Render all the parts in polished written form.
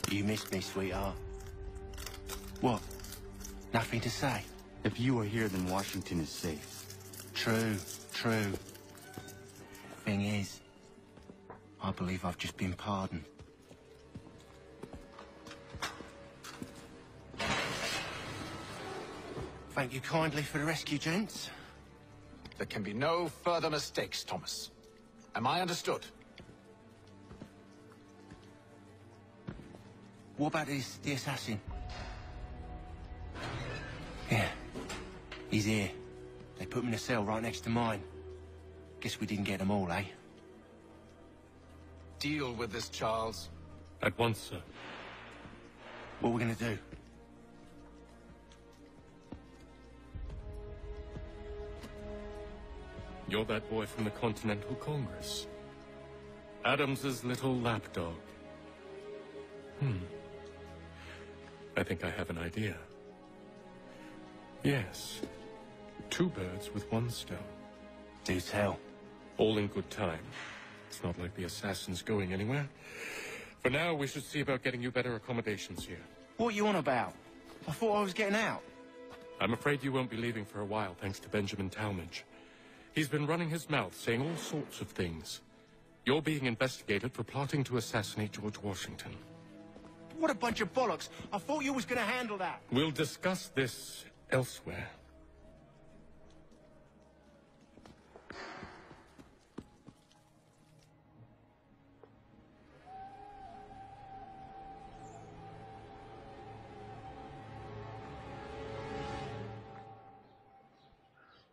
You missed me, sweetheart. What? Nothing to say? If you are here, then Washington is safe. True. Thing is, I believe I've just been pardoned. Thank you kindly for the rescue, gents. There can be no further mistakes, Thomas. Am I understood? What about the assassin? Yeah, he's here. They put him in a cell right next to mine. Guess we didn't get them all, eh? Deal with this, Charles. At once, sir. What are we gonna do? You're that boy from the Continental Congress. Adams's little lapdog. I think I have an idea. Yes. 2 birds with 1 stone. Do tell. All in good time. It's not like the assassin's going anywhere. For now, we should see about getting you better accommodations here. What are you on about? I thought I was getting out. I'm afraid you won't be leaving for a while, thanks to Benjamin Talmadge. He's been running his mouth, saying all sorts of things. You're being investigated for plotting to assassinate George Washington. What a bunch of bollocks. I thought you was gonna handle that. We'll discuss this elsewhere.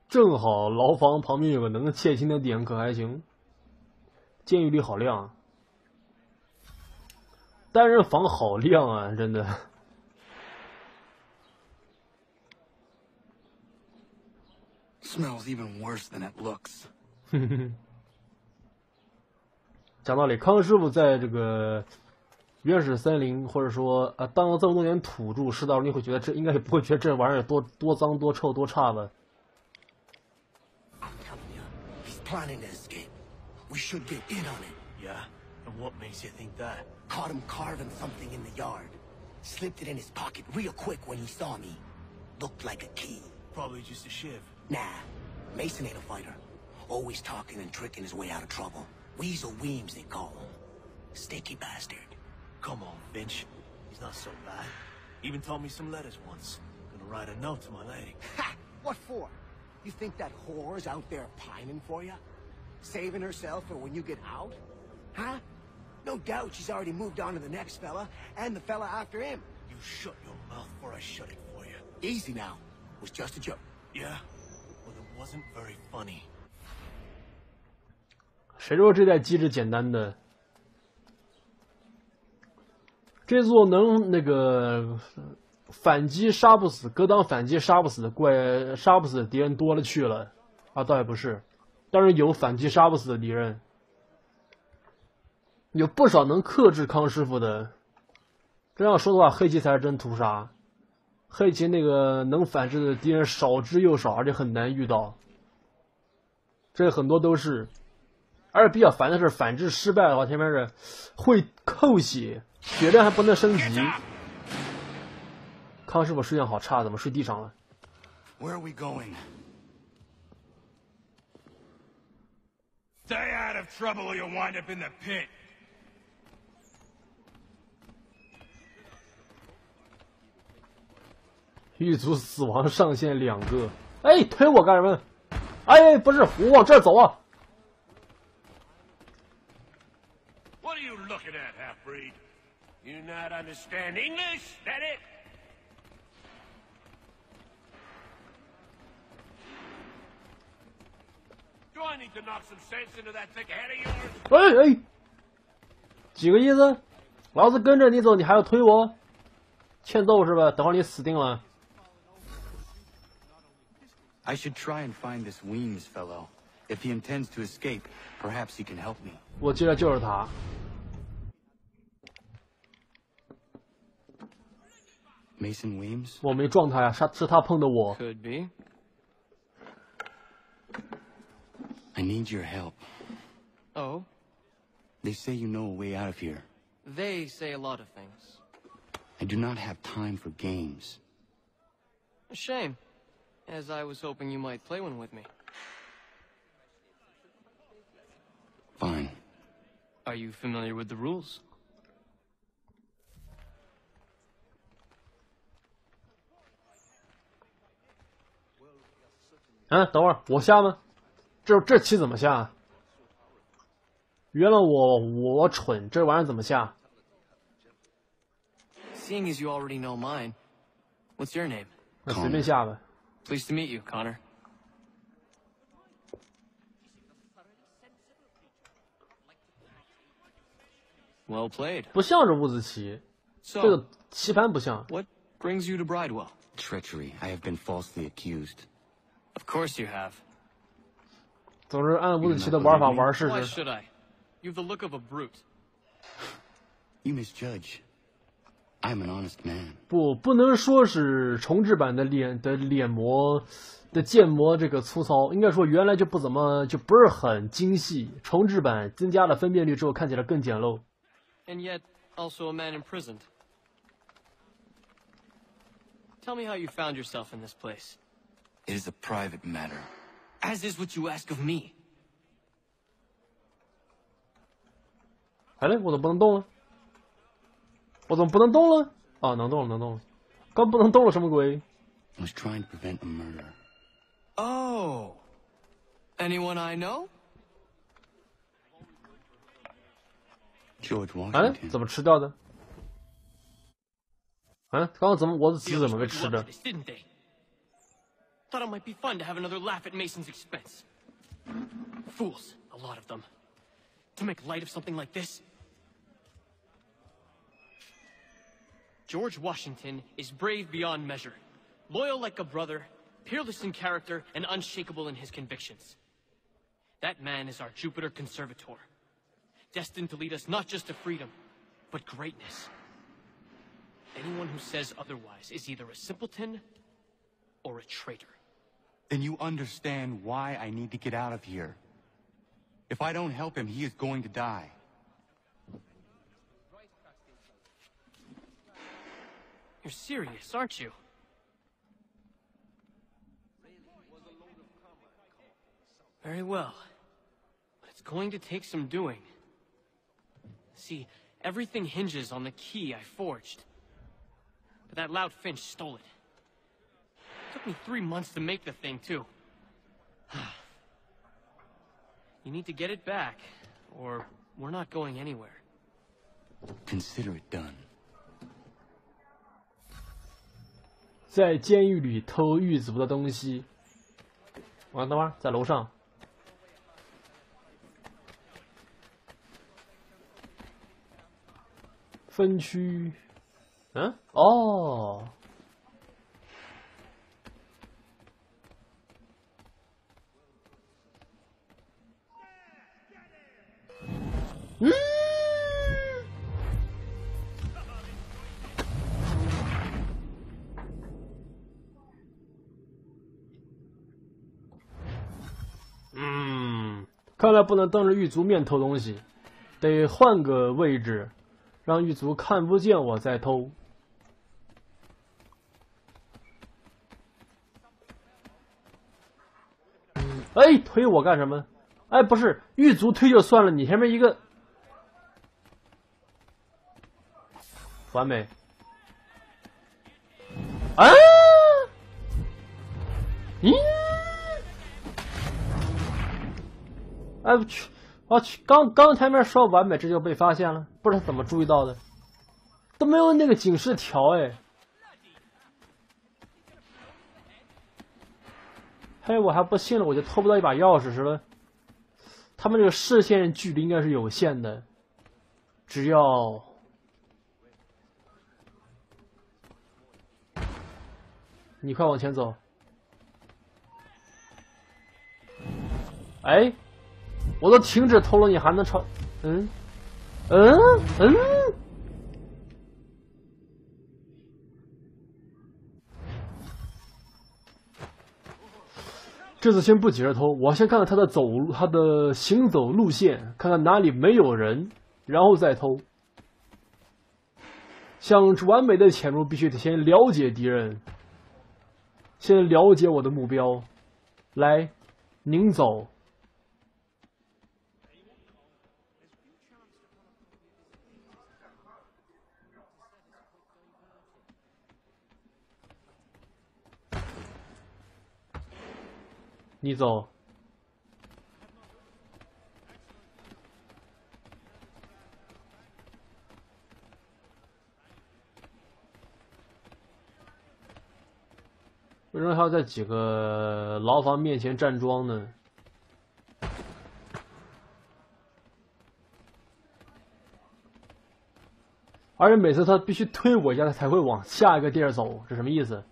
正好牢房旁边有个能窃听的点，可还行。监狱里好亮啊，单人房好亮啊，真的。Smells even worse than it looks. 讲道理，康师傅在这个原始森林，或者说当了这么多年土著，世道你会觉得这应该也不会觉得这玩意儿多脏、多臭、多差吧。 Planning to escape. We should get in on it. Yeah? And what makes you think that? Caught him carving something in the yard. Slipped it in his pocket real quick when he saw me. Looked like a key. Probably just a shiv. Nah, Mason ain't a fighter. Always talking and tricking his way out of trouble. Weasel Weems, they call him. Sticky bastard. Come on, Finch. He's not so bad. Even taught me some letters once. Gonna write a note to my lady. Ha! What for? You think that whore's out there pining for you? Saving herself for when you get out? Huh? No doubt she's already moved on to the next fella, and the fella after him. You shut your mouth before I shut it for you. Easy now. It was just a joke. Yeah? Well, it wasn't very funny. 谁说这代机制简单的？这座能那个反击杀不死，格挡反击杀不死的怪，杀不死的敌人多了去了啊，倒也不是，但是有反击杀不死的敌人，有不少能克制康师傅的。这样说的话，黑旗才是真屠杀。黑旗那个能反制的敌人少之又少，而且很难遇到。这很多都是，而且比较烦的是反制失败的话，前面是会扣血，血量还不能升级。康师傅睡相好差，怎么睡地上了 Where are we going? Stay out of trouble or you'll wind up in the pit. 狱卒死亡上限2个。哎，推我干什么？哎，不是，我往这儿走啊。What are you looking at, half-breed? You not understand English? That it? Do I need to knock some sense into that thick head of yours? 哎，几个意思？老子跟着你走，你还要推我？欠揍是吧？等会儿你死定了。I should try and find this Weems fellow. If he intends to escape, perhaps he can help me. 我记得就是他。Mason Weems? 我没撞他呀，是他碰的我。 Could be. I need your help. Oh? They say you know a way out of here. They say a lot of things. I do not have time for games. A shame, as I was hoping you might play one with me. Fine. Are you familiar with the rules? 啊，等会儿我下吗？这棋怎么下？原来我蠢，这玩意儿怎么下？ Seeing as you already know mine, what's your name? 那随便下呗。 Pleased to meet you, Connor. Well played. 不像是五子棋，这 So, 个棋盘不像。 what brings you to Bridewell? Treachery. I have been falsely accused. Of course you have. 总之按五子棋的玩法玩试 Why 试。 should I? You have the look of a brute. You misjudge. I'm an honest man. 不能说是重置版的脸模的建模这个粗糙，应该说原来就不是很精细，重置版增加了分辨率之后看起来更简陋。 And yet, also a man imprisoned. Tell me how you found yourself in this place. It is a private matter. As is what you ask of me. 哎嘞，我怎么不能动了？我怎么不能动了？啊，能动了，能动了。刚不能动了，什么鬼？ I was trying to prevent a murder. Oh. Anyone I know? George 哎， Washington. 怎么吃掉的？啊，刚刚我的棋 The 怎 others 么被 put 吃 you 的 up for？this, didn't they? Thought it might be fun to have another laugh at Mason's expense. Fools, a lot of them. To make light of something like this. George Washington is brave beyond measure, loyal like a brother, peerless in character, and unshakable in his convictions. That man is our Jupiter Conservator, destined to lead us not just to freedom, but greatness. Anyone who says otherwise is either a simpleton or a traitor. Then you understand why I need to get out of here. If I don't help him, he is going to die. You're serious, aren't you? Very well. But it's going to take some doing. See, everything hinges on the key I forged. But that loud Finch stole it. Took me 3 months to make the thing, too. You need to get it back, or we're not going anywhere. Consider it done. 在监狱里偷狱卒的东西。等会儿在楼上。分区，哦，看来不能当着狱卒面偷东西，得换个位置，让狱卒看不见我在偷。哎，推我干什么？哎，不是，狱卒推就算了，你前面一个，完美。啊！咦？哎我去！我去！刚台面说完美，这就被发现了，不知道怎么注意到的，都没有那个警示条哎。嘿，我还不信了，我就偷不到一把钥匙是吧？他们这个视线距离应该是有限的，只要你快往前走。哎，我都停止偷了，你还能朝？这次先不急着偷，我先看看他的行走路线，看看哪里没有人，然后再偷。想完美的潜入，必须得先了解敌人，先了解我的目标。来，您走。你走。为什么还要在几个牢房面前站桩呢？而且每次他必须推我一下，他才会往下一个地儿走，这什么意思？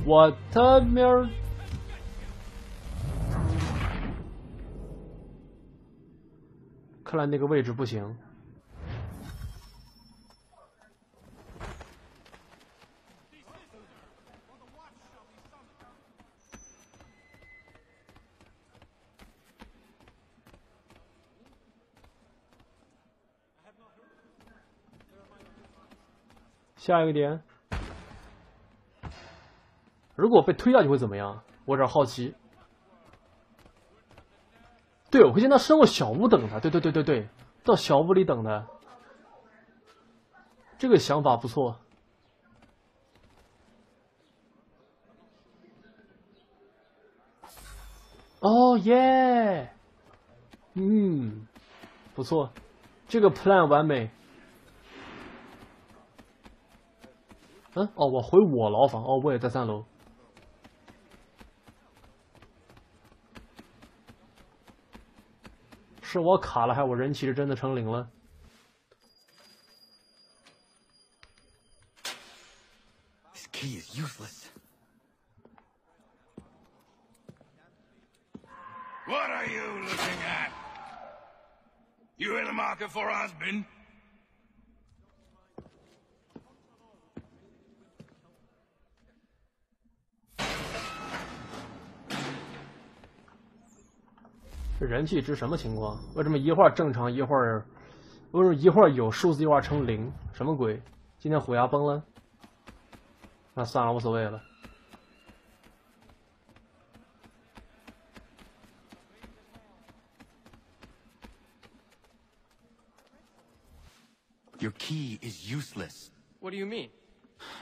我他喵儿！看来那个位置不行。下一个点，如果被推下去会怎么样？我有点好奇。对，我会先到生活小屋等他。对，到小屋里等他。这个想法不错。哦耶！不错，这个 plan 完美。我回我牢房。我也在3楼。是我卡了，还是我人气是真的成0了？ This key is useless. What are you looking at? You in the market for a husband? 这人气值什么情况？为什么一会儿正常，一会儿一会儿有数字，一会儿成0？什么鬼？今天虎牙崩了？那算了，无所谓了。Your key is useless. What do you mean?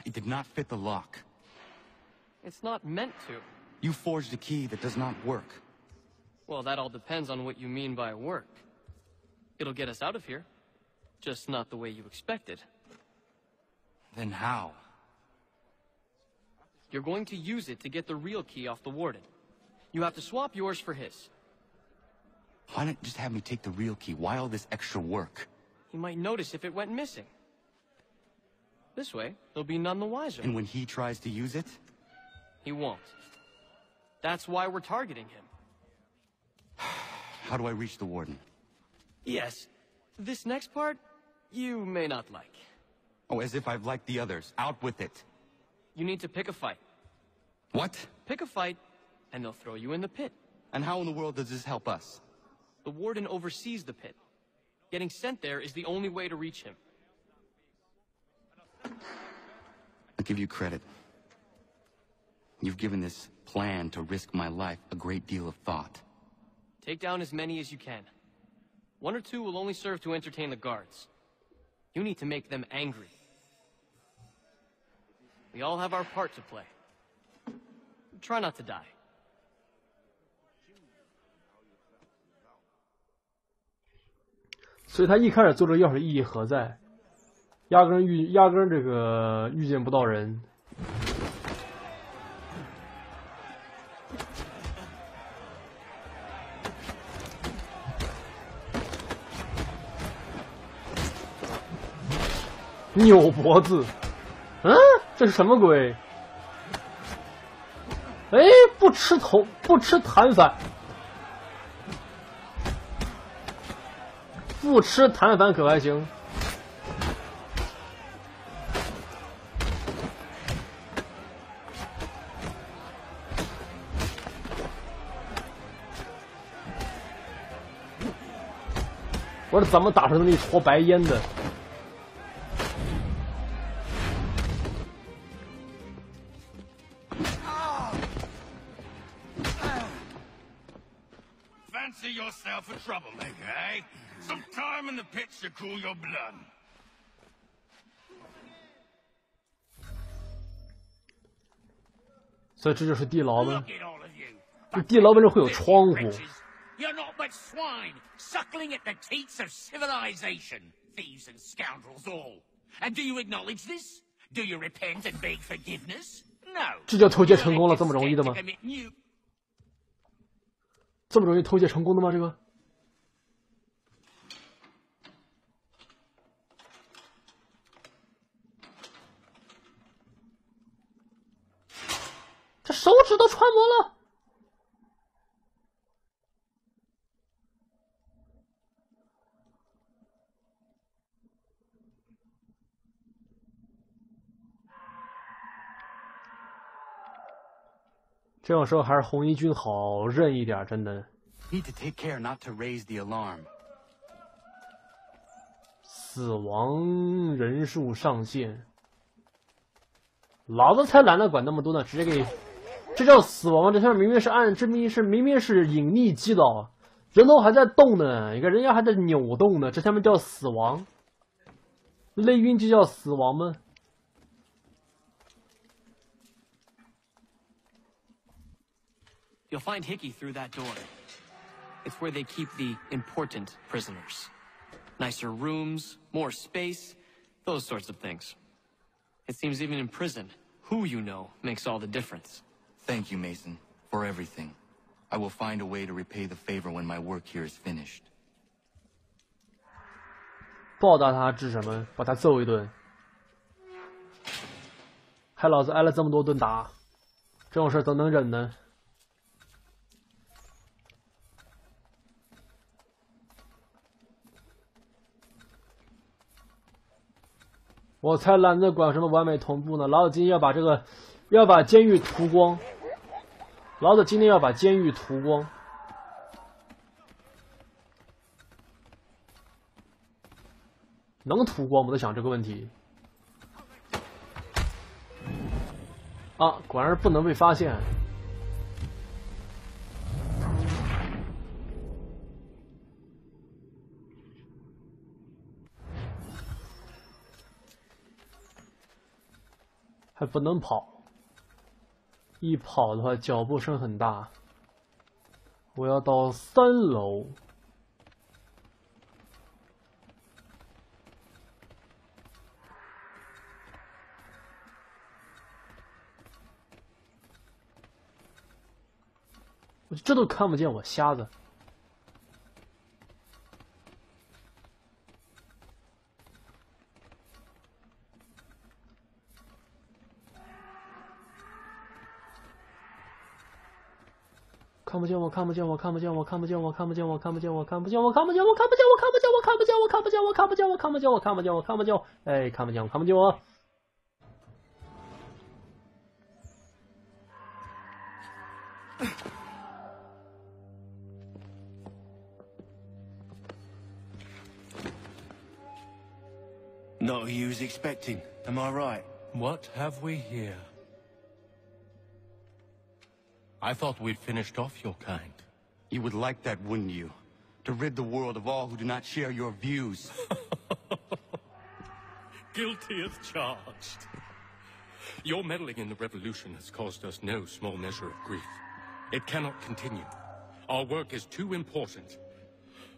It did not fit the lock. It's not meant to. You forged a key that does not work. Well, that all depends on what you mean by work. It'll get us out of here. Just not the way you expected. Then how? You're going to use it to get the real key off the warden. You have to swap yours for his. Why not just have me take the real key? Why all this extra work? He might notice if it went missing. This way, he'll be none the wiser. And when he tries to use it? He won't. That's why we're targeting him. How do I reach the warden? Yes. This next part, you may not like. Oh, as if I've liked the others. Out with it. You need to pick a fight. What? Pick a fight, and they'll throw you in the pit. And how in the world does this help us? The warden oversees the pit. Getting sent there is the only way to reach him. I'll give you credit. You've given this plan to risk my life a great deal of thought. Take down as many as you can. 1 or 2 will only serve to entertain the guards. You need to make them angry. We all have our part to play. Try not to die. 所以他一开始做这个钥匙意义何在？压根这个预见不到人。扭脖子，这是什么鬼？哎，不吃弹反，不吃弹反可还行。我说怎么打成那一坨白烟的？ Fancy yourself a troublemaker, eh? Some time in the pits to cool your blood. 所以这就是地牢吗？ Look at all of you. 这地牢为什么会有窗户？ You're not but swine, suckling at the teats of civilization. Thieves and scoundrels all. And do you acknowledge this? Do you repent and beg forgiveness? No. 这叫偷窃成功了？这么容易的吗？ 这么容易偷窃成功的吗？这个？这手指都穿模了。 这种时候还是红衣军好认一点，真的。Need to take care not to raise the alarm. 死亡人数上限，老子才懒得管那么多呢，直接给，这叫死亡？这下明明是明明是隐匿击倒，人都还在动呢，一个人家还在扭动呢，这下面叫死亡？累晕就叫死亡吗？ You'll find Hickey through that door. It's where they keep the important prisoners. Nicer rooms, more space, those sorts of things. It seems even in prison, who you know makes all the difference. Thank you, Mason, for everything. I will find a way to repay the favor when my work here is finished. 报答他治什么？把他揍一顿，害老子挨了这么多顿打，这种事怎能忍呢？ 我才懒得管什么完美同步呢！老子今天要把监狱涂光。老子今天要把监狱涂光。能涂光吗？我在想这个问题。啊，果然是不能被发现。 还不能跑，一跑的话脚步声很大。我要到3楼。我这都看不见，我瞎子。 看不见我，看不见我，看不见我，看不见我，看不见我，看不见我，看不见我，看不见我，看不见我，看不见我，看不见我，看不见我，看不见我，看不见我，看不见我，看不见我，哎，看不见我，看不见我。Not who you was expecting, am I right? What have we here? I thought we'd finished off your kind. You would like that, wouldn't you? To rid the world of all who do not share your views. Guilty as charged. Your meddling in the revolution has caused us no small measure of grief. It cannot continue. Our work is too important.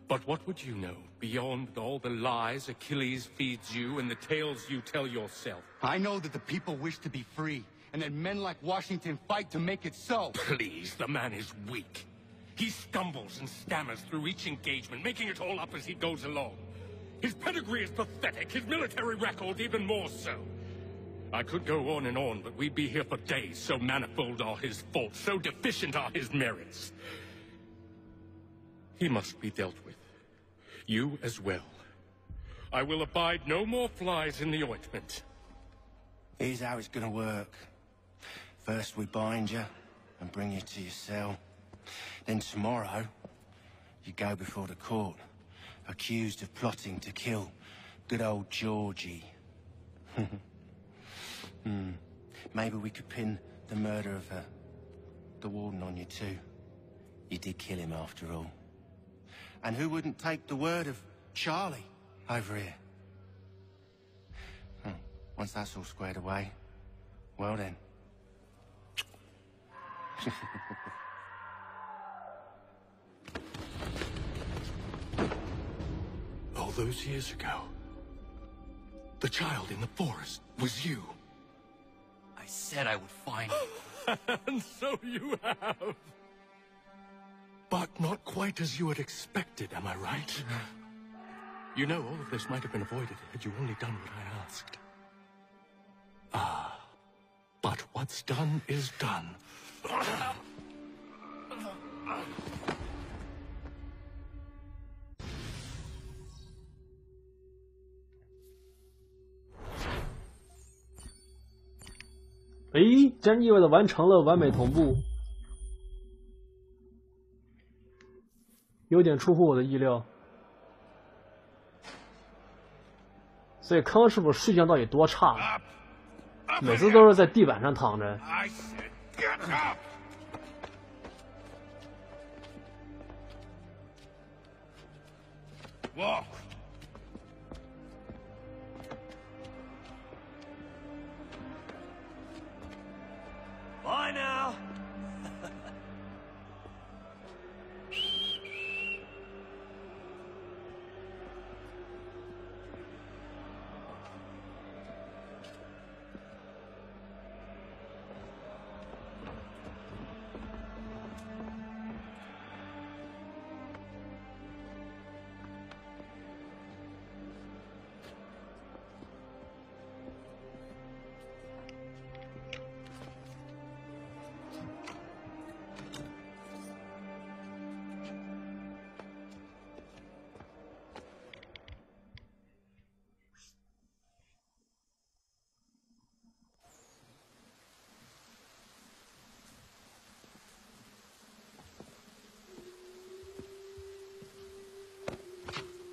But what would you know beyond all the lies Achilles feeds you and the tales you tell yourself? I know that the people wish to be free, and that men like Washington fight to make it so. Please, the man is weak. He stumbles and stammers through each engagement, making it all up as he goes along. His pedigree is pathetic, his military record even more so. I could go on and on, but we'd be here for days, so manifold are his faults, so deficient are his merits. He must be dealt with. You as well. I will abide no more flies in the ointment. Here's how it's gonna work. First we bind you and bring you to your cell. Then tomorrow, you go before the court accused of plotting to kill good old Georgie. Maybe we could pin the murder of the warden on you too. You did kill him after all. And who wouldn't take the word of Charlie over here? Once that's all squared away, well then. All those years ago, the child in the forest was you. I said I would find you. And so you have. But not quite as you had expected, am I right? You know, all of this might have been avoided had you only done what I asked. Ah, but what's done is done. 竟然意外的完成了完美同步，有点出乎我的意料。所以康师傅睡相到底多差？每次都是在地板上躺着。Walk. Bye now.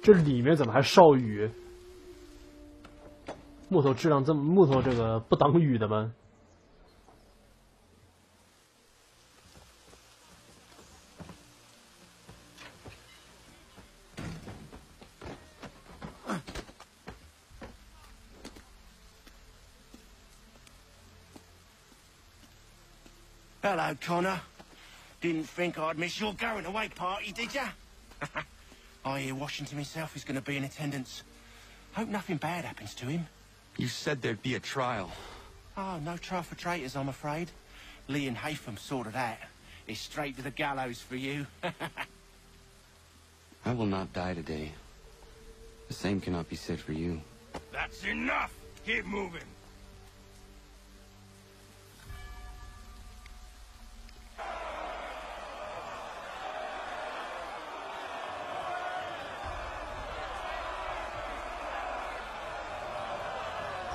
这里面怎么还少雨？木头质量这么，木头这个不挡雨的吗？Hello, Connor. Didn't think I'd miss your going away party, did ya? I hear Washington himself is going to be in attendance. Hope nothing bad happens to him. You said there'd be a trial. Oh, no trial for traitors, I'm afraid. Lee and Haytham sorted that. It's straight to the gallows for you. I will not die today. The same cannot be said for you. That's enough! Keep moving!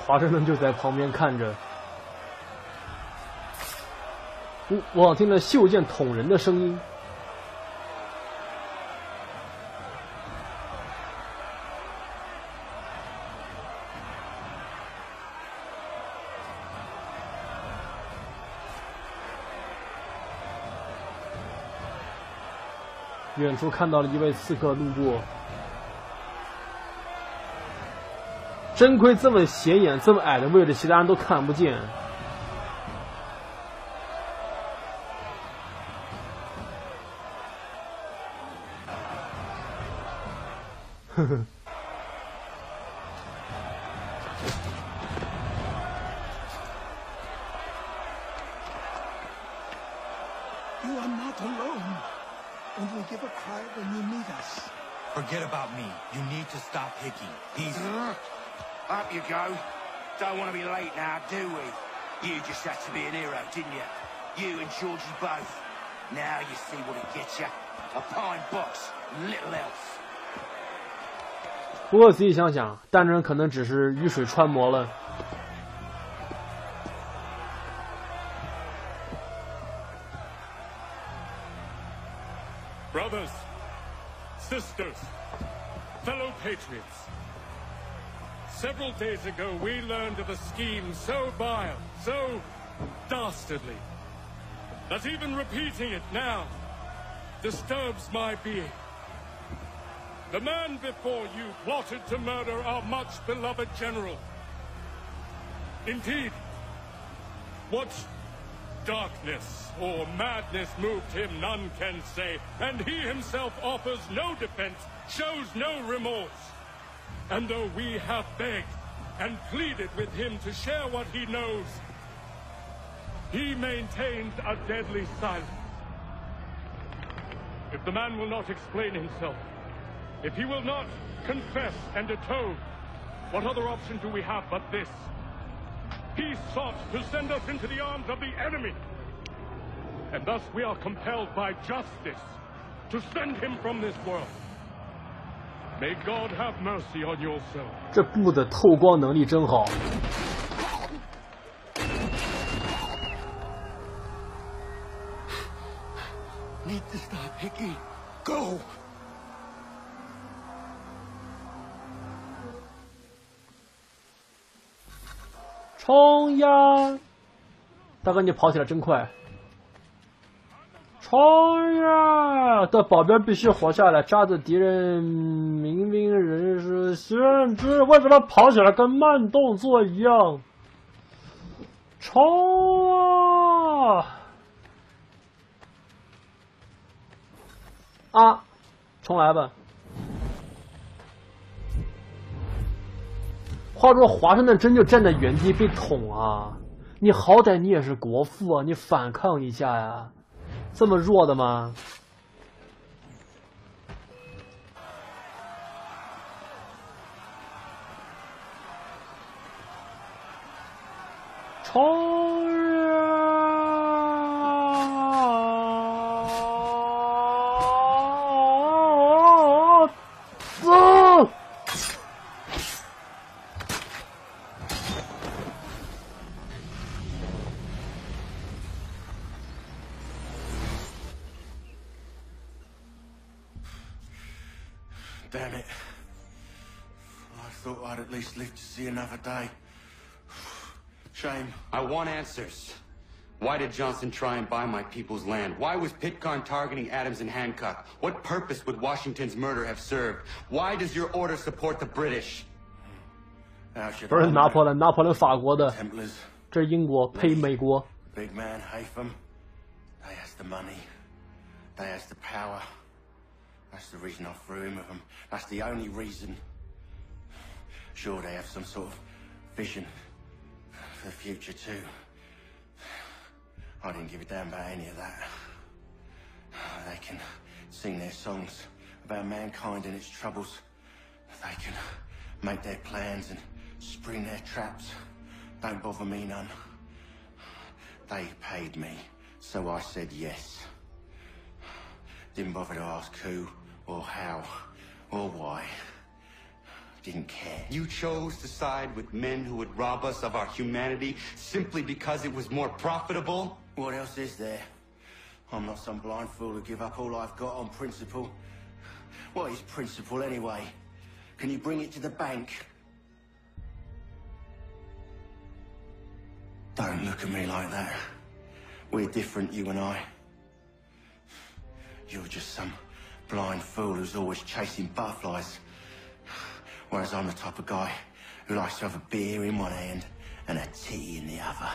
华盛顿就在旁边看着。我好像听到袖剑捅人的声音。远处看到了一位刺客路过。 真亏这么显眼、这么矮的位置，其他人都看不见。呵呵。You are not alone. Only give a cry when you need us. Forget about me. You need to stop Hickey. He's... Up you go. Don't want to be late now, do we? You just had to be an hero, didn't you? You and Georgie both. Now you see what it gets you. A pine box, little else. 不过仔细想想，单人可能只是雨水穿模了。 Brothers, sisters, Fellow patriots, several days ago we learned of a scheme so vile, so dastardly, that even repeating it now disturbs my being. The man before you plotted to murder our much-beloved general. Indeed, what darkness or madness moved him, none can say, and he himself offers no defense, shows no remorse. And though we have begged and pleaded with him to share what he knows, he maintains a deadly silence. If the man will not explain himself, if he will not confess and atone, what other option do we have but this? He sought to send us into the arms of the enemy. And thus we are compelled by justice to send him from this world. May God have mercy on your soul. 这布的透光能力真好。Need to stop, Hickey. Go! 冲呀！大哥，你跑起来真快！冲呀！的保镖必须活下来，扎着敌人明明人是限制，为什么跑起来跟慢动作一样？冲啊！啊！重来吧。话说华盛顿真就站在原地被捅啊！你好歹你也是国父啊，你反抗一下呀！这么弱的吗？冲啊！走！ Damn it. I thought I'd at least live to see another day. Shame. I want answers. Why did Johnson try and buy my people's land? Why was Pitcairn targeting Adams and Hancock? What purpose would Washington's murder have served? Why does your order support the British? 不是拿破仑，拿破仑法国的， Templars. 这是英国配美国。 Big man Haytham. They has the money. They has the power. That's the reason I threw him with them. That's the only reason. Sure, they have some sort of vision for the future too. I didn't give a damn about any of that. They can sing their songs about mankind and its troubles. They can make their plans and spring their traps. Don't bother me none. They paid me, so I said yes. Didn't bother to ask who, or how, or why. Didn't care. You chose to side with men who would rob us of our humanity simply because it was more profitable? What else is there? I'm not some blind fool who give up all I've got on principle. What is principle anyway? Can you bring it to the bank? Don't look at me like that. We're different, you and I. You're just some blind fool who's always chasing butterflies. Whereas I'm the type of guy who likes to have a beer in one hand and a tea in the other.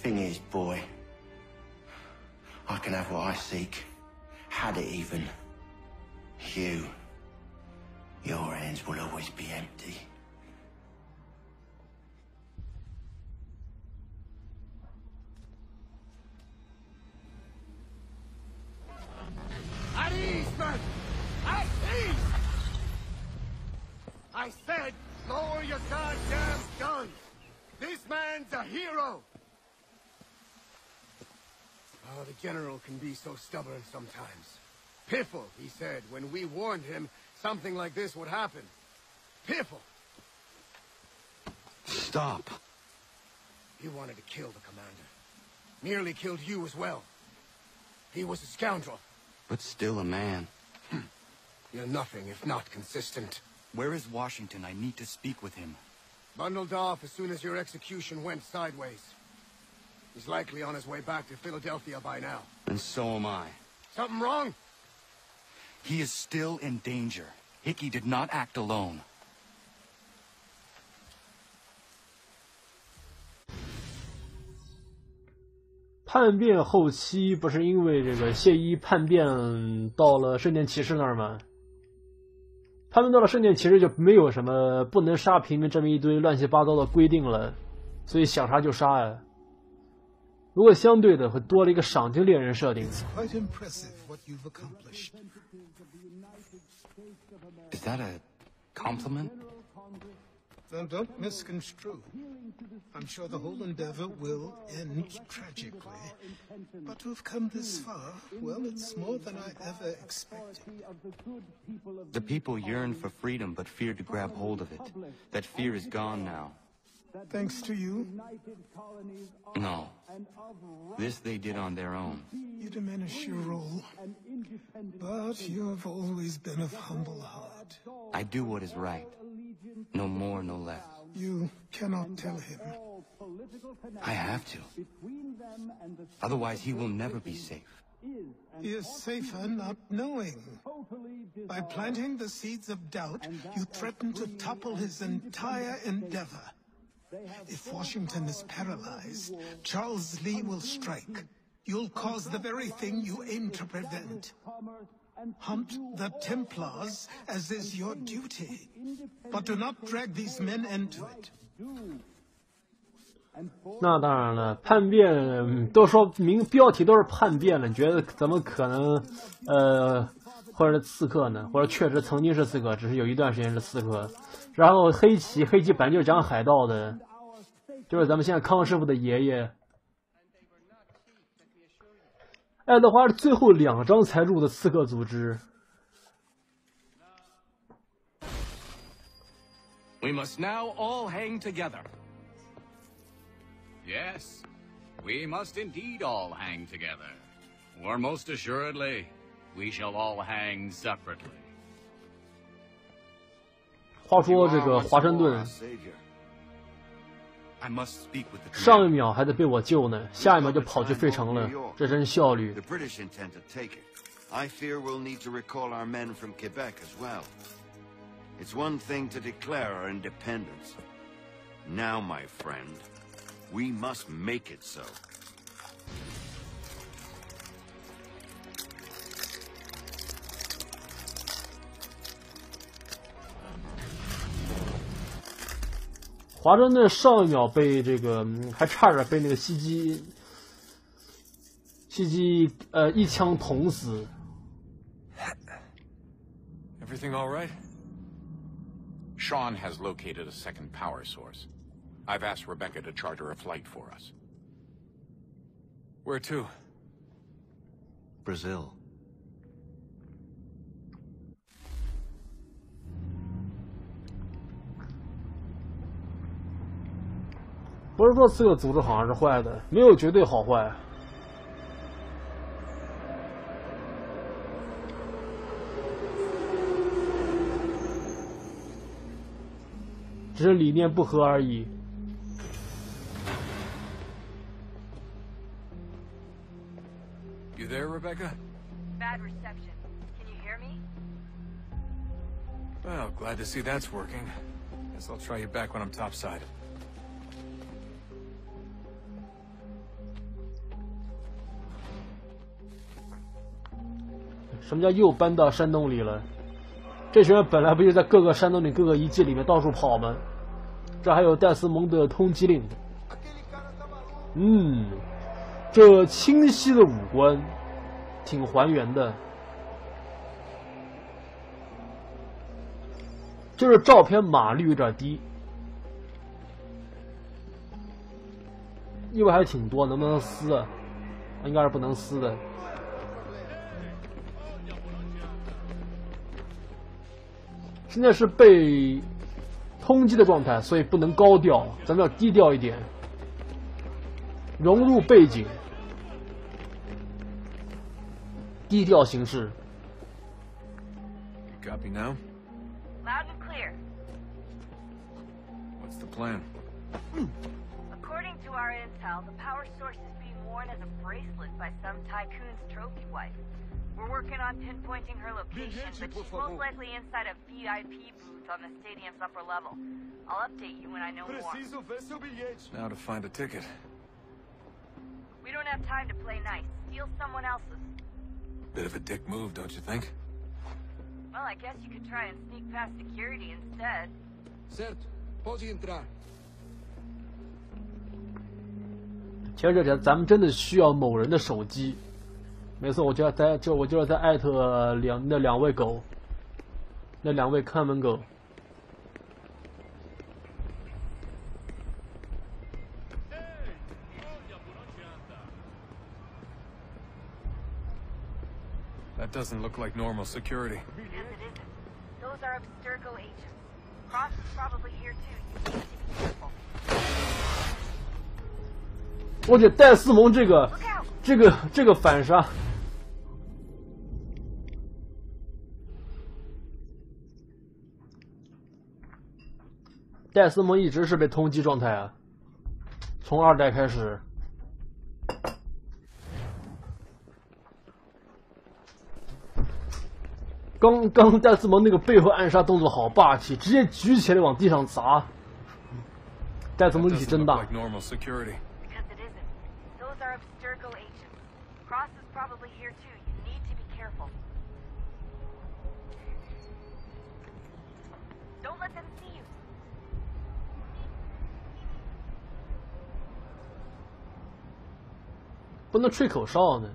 Thing is, boy, I can have what I seek. Had it even. Your hands will always be empty. At ease, man! At ease! I said, lower your goddamn guns! This man's a hero! Oh, the general can be so stubborn sometimes. Piffle, he said, when we warned him something like this would happen. Piffle! Stop. He wanted to kill the commander. Nearly killed you as well. He was a scoundrel. But still a man. You're nothing if not consistent. Where is Washington? I need to speak with him. Bundled off as soon as your execution went sideways. He's likely on his way back to Philadelphia by now. And so am I. Something wrong? He is still in danger. Hickey did not act alone. 叛变后期不是因为这个谢伊叛变到了圣殿骑士那儿吗？叛变到了圣殿骑士就没有什么不能杀平民这么一堆乱七八糟的规定了，所以想杀就杀呀。如果相对的会多了一个赏金猎人设定。Is that a compliment? Now, don't misconstrue. I'm sure the whole endeavor will end tragically. But to have come this far, well, it's more than I ever expected. The people yearn for freedom but fear to grab hold of it. That fear is gone now. Thanks to you? No. This they did on their own. You diminish your role. But you have always been of humble heart. I do what is right. No more, no less. You cannot tell him. I have to. Otherwise, he will never be safe. He is safer not knowing. By planting the seeds of doubt, you threaten to topple his entire endeavor. If Washington is paralyzed, Charles Lee will strike. You'll cause the very thing you aim to prevent. Hunt the Templars, as is your duty. But do not drag these men into it. 那当然了，叛变都说明标题都是叛变了，你觉得怎么可能或者是刺客呢？或者确实曾经是刺客，只是有一段时间是刺客。然后黑旗本来就是讲海盗的，就是咱们现在康师傅的爷爷。爱德华是最后2章才入的刺客组织。We must now all hang together. Yes, we must indeed all hang together. Or most assuredly, we shall all hang separately. 话说这个华盛顿，上一秒还得被我救呢，下一秒就跑去费城了，这真效率。The British intend to take it. I fear we'll need to recall our men from Quebec as well. It's one thing to declare our independence. Now, my friend, we must make it so. 华盛顿上一秒被这个还差点被那个袭击一枪捅死。Everything all right? Sean has located a second power source. I've asked Rebecca to charter a flight for us. Where to? Brazil. 不是说刺客组织好像是坏的，没有绝对好坏。只是理念不合而已。You there, Rebecca? Bad reception. Can you hear me? Well, glad to see that's working. Guess I'll try you back when I'm topside. 什么叫又搬到山洞里了？这群人本来不就在各个山洞里、各个遗迹里面到处跑吗？这还有戴斯蒙德的通缉令。这清晰的五官，挺还原的。就是照片码率有点低，意外还挺多，能不能撕啊？应该是不能撕的。现在是被通缉的状态，所以不能高调，咱们要低调一点，融入背景，低调行事。Copy now. Loud and clear. What's the plan? According to our intel, the power source is being worn as a bracelet by some tycoon's trophy wife. We're working on pinpointing her location, but she's most likely inside a VIP booth on the stadium's upper level. I'll update you when I know more. Now to find a ticket. We don't have time to play nice. Steal someone else's. Bit of a dick move, don't you think? Well, I guess you could try and sneak past security instead. Certo. Pode entrar. 其实这咱们真的需要某人的手机。没错，我就要在艾特那两位狗，那两位看门狗。That doesn't look like normal security. Because it isn't. Those are Abstergo agents. Cross is probably here too. You need to be careful. 我觉得戴斯蒙这个反杀。戴斯蒙一直是被通缉状态啊，从2代开始。刚戴斯蒙那个背后暗杀动作好霸气，直接举起来往地上砸。戴斯蒙力气真大。不能吹口哨呢。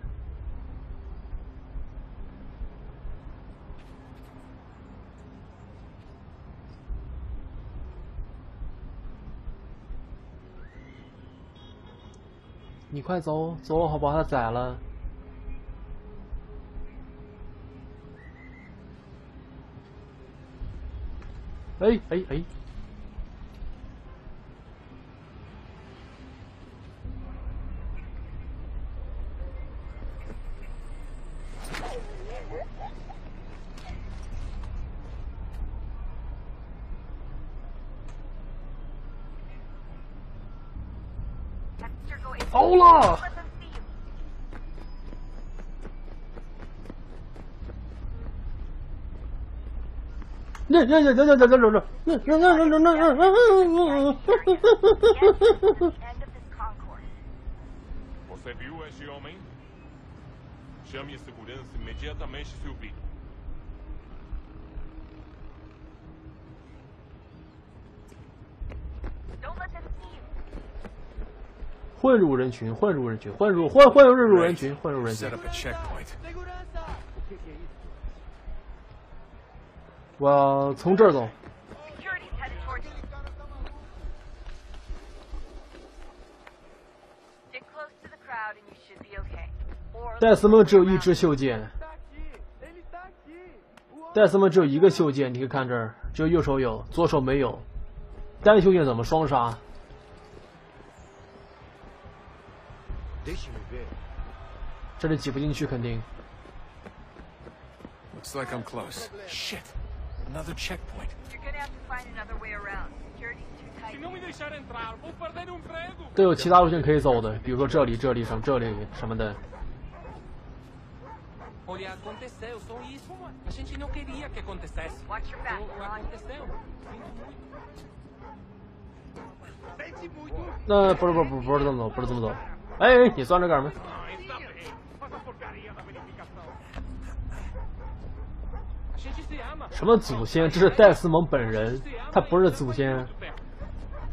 你快走，走好把他宰了。哎哎哎！糟了！Você viu esse homem? Chame a segurança imediatamente, Silvino. 混入人群，混入人群，混入人群，混入人群。我从这儿走。戴斯蒙只有一支袖剑，戴斯蒙只有一个袖剑，你可以看这儿，只有右手有，左手没有。单袖剑怎么双杀？这里挤不进去，肯定。Looks like I'm close. Shit! Another checkpoint. You're gonna have to find another way around. Security's too tight. 都有其他路线可以走的，比如说这里什么的。那不是这么走，不是这么走。哎，你钻这干什么？什么祖先？这是戴斯蒙本人，他不是祖先。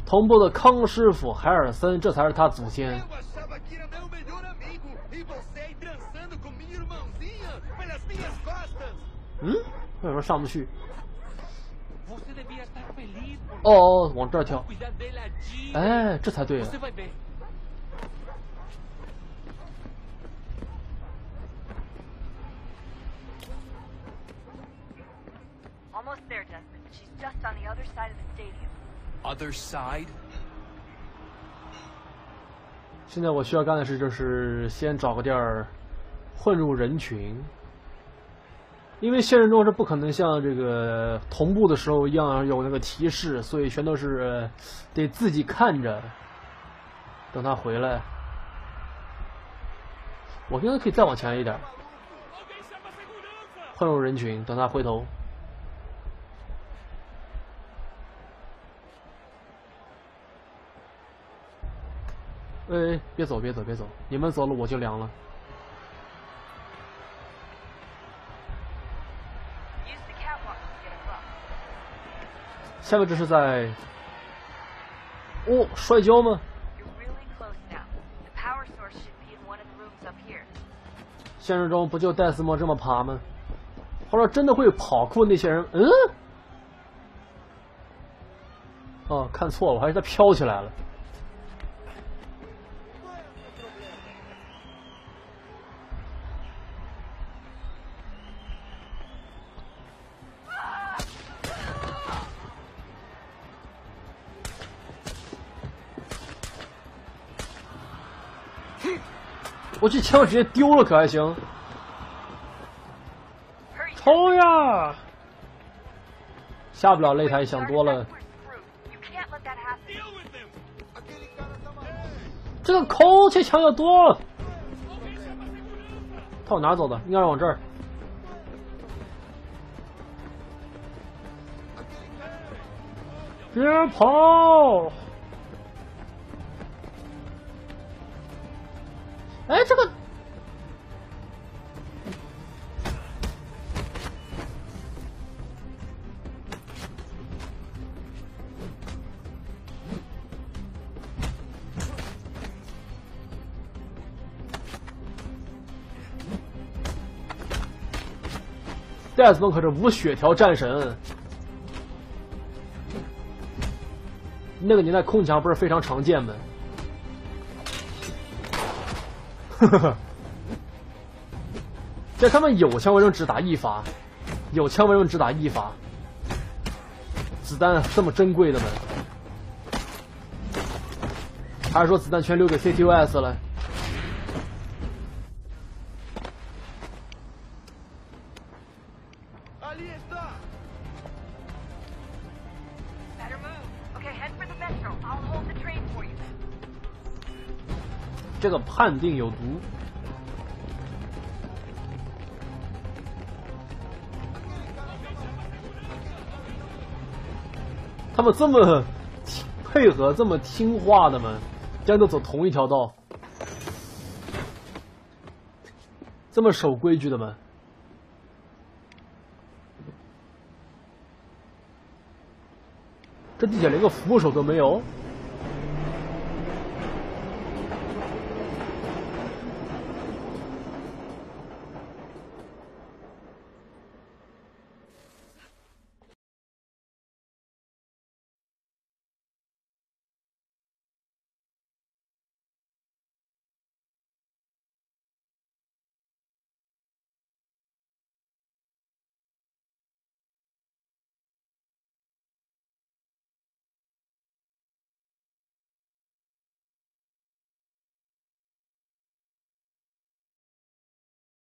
同步的康师傅海尔森，这才是他祖先。嗯？为什么上不去？哦，往这儿跳。哎，这才对啊。Almost there, Desmond. She's just on the other side of the stadium. Other side? 现在我需要干的事就是先找个地儿混入人群。因为现实中是不可能像这个同步的时候一样有那个提示，所以全都是得自己看着，等他回来。我应该可以再往前一点，混入人群，等他回头。哎，别走，别走，别走！你们走了我就凉了。下面这是在摔跤吗？现实中不就戴斯蒙这么爬吗？后来真的会跑酷那些人，哦，看错了，我还是他飘起来了。我这枪直接丢了可还行？冲呀！下不了擂台，想多了。这个空气枪要多了。他往哪走的？应该是往这儿。别跑！哎，这个戴斯蒙可是无血条战神，那个年代空枪不是非常常见吗？这他们有枪为什么只打一发？有枪为什么只打一发？子弹这么珍贵的吗？还是说子弹全留给 CTOS 了？这个判定有毒。他们这么配合，这么听话的吗？竟然都走同一条道，这么守规矩的吗？这地下连个扶手都没有。